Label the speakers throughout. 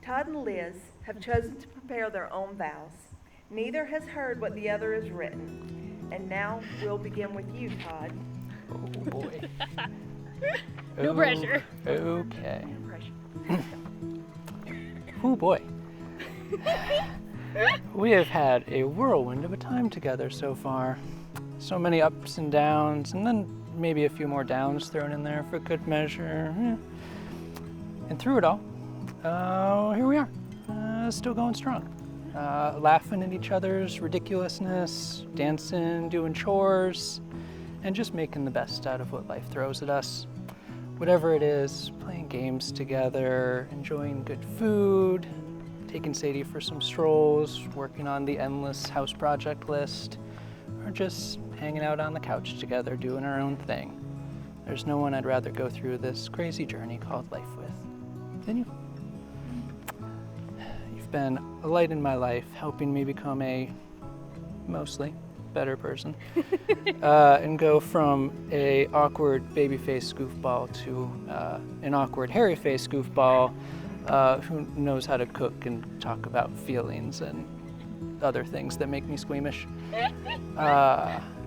Speaker 1: Todd and Liz have chosen to prepare their own vows. Neither has heard what the other has written. And now we'll begin with you, Todd.
Speaker 2: Oh boy.
Speaker 3: No pressure.
Speaker 2: Okay.
Speaker 1: No pressure.
Speaker 2: Oh boy. We have had a whirlwind of a time together so far. So many ups and downs, and then maybe a few more downs thrown in there for good measure. And through it all, here we are, still going strong. Laughing at each other's ridiculousness, dancing, doing chores, and just making the best out of what life throws at us. Whatever it is, playing games together, enjoying good food, taking Sadie for some strolls, working on the endless house project list, or just hanging out on the couch together doing our own thing. There's no one I'd rather go through this crazy journey called life with than you. You've been a light in my life, helping me become a mostly better person, and go from a awkward baby-faced goofball to an awkward hairy-faced goofball who knows how to cook and talk about feelings and other things that make me squeamish.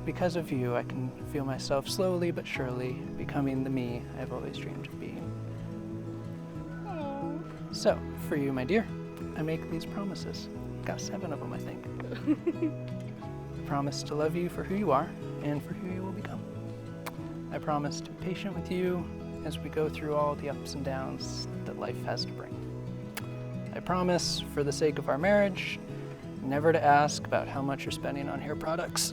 Speaker 2: Because of you, I can feel myself slowly but surely becoming the me I've always dreamed of being.
Speaker 3: Aww.
Speaker 2: So, for you, my dear, I make these promises. Got 7 of them, I think. I promise to love you for who you are and for who you will become. I promise to be patient with you as we go through all the ups and downs that life has to bring. I promise, for the sake of our marriage, never to ask about how much you're spending on hair products.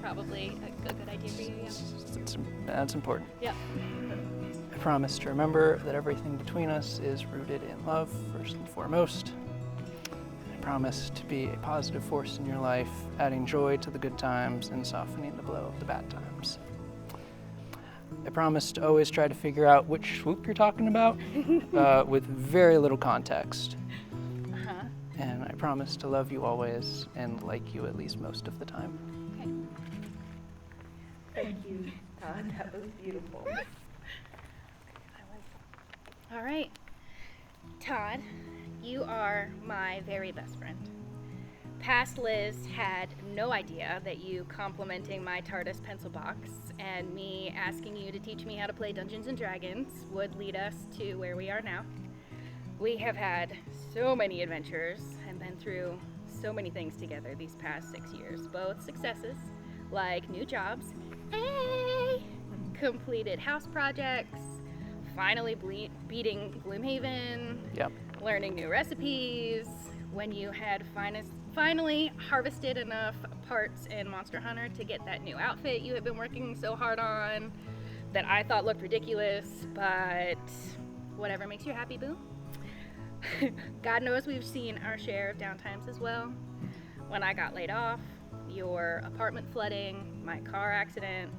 Speaker 3: Probably a good idea for you, yeah.
Speaker 2: That's important.
Speaker 3: Yep.
Speaker 2: I promise to remember that everything between us is rooted in love, first and foremost. I promise to be a positive force in your life, adding joy to the good times and softening the blow of the bad times. I promise to always try to figure out which swoop you're talking about with very little context.
Speaker 3: Uh-huh.
Speaker 2: And I promise to love you always and like you at least most of the time.
Speaker 3: Okay.
Speaker 1: Thank you, Todd. That was beautiful.
Speaker 3: All right. Todd, you are my very best friend. Past Liz had no idea that you complimenting my TARDIS pencil box and me asking you to teach me how to play Dungeons and Dragons would lead us to where we are now. We have had so many adventures and been through so many things together these past 6 years, both successes, like new jobs, completed house projects, finally beating Gloomhaven,
Speaker 2: Yep.
Speaker 3: learning new recipes, when you had finally harvested enough parts in Monster Hunter to get that new outfit you had been working so hard on that I thought looked ridiculous, but whatever makes you happy, boo. God knows we've seen our share of downtimes as well. When I got laid off, your apartment flooding, my car accident,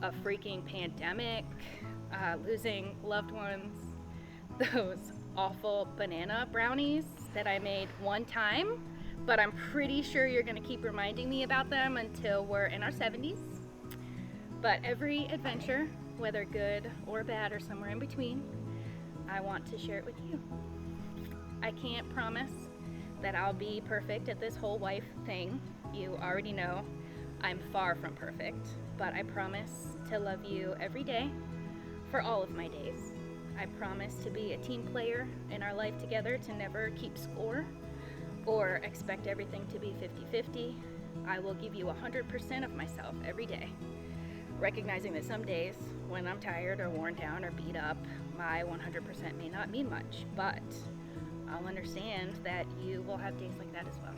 Speaker 3: a freaking pandemic, losing loved ones, those awful banana brownies that I made one time, but I'm pretty sure you're gonna keep reminding me about them until we're in our 70s. But every adventure, whether good or bad or somewhere in between, I want to share it with you. I can't promise that I'll be perfect at this whole wife thing. You already know I'm far from perfect, but I promise to love you every day for all of my days. I promise to be a team player in our life together, to never keep score or expect everything to be 50-50. I will give you 100% of myself every day, recognizing that some days when I'm tired or worn down or beat up, my 100% may not mean much, but I'll understand that you will have days like that as well.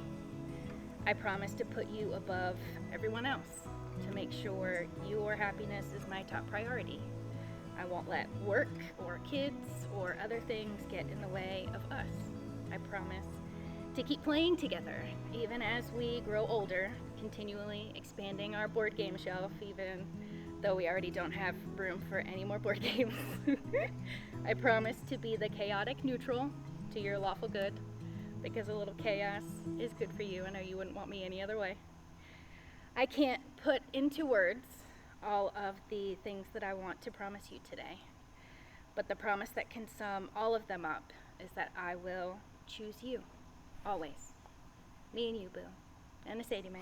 Speaker 3: I promise to put you above everyone else, to make sure your happiness is my top priority. I won't let work or kids or other things get in the way of us. I promise to keep playing together, even as we grow older, continually expanding our board game shelf, even though we already don't have room for any more board games. I promise to be the chaotic neutral to your lawful good, because a little chaos is good for you. I know you wouldn't want me any other way. I can't put into words all of the things that I want to promise you today, But the promise that can sum all of them up is that I will choose you, always. Me and you, Boo. And a Sadie Mae.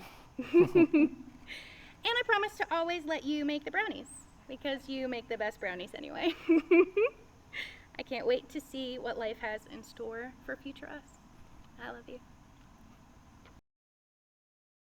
Speaker 3: And I promise to always let you make the brownies, because you make the best brownies anyway. I can't wait to see what life has in store for future us. I love you.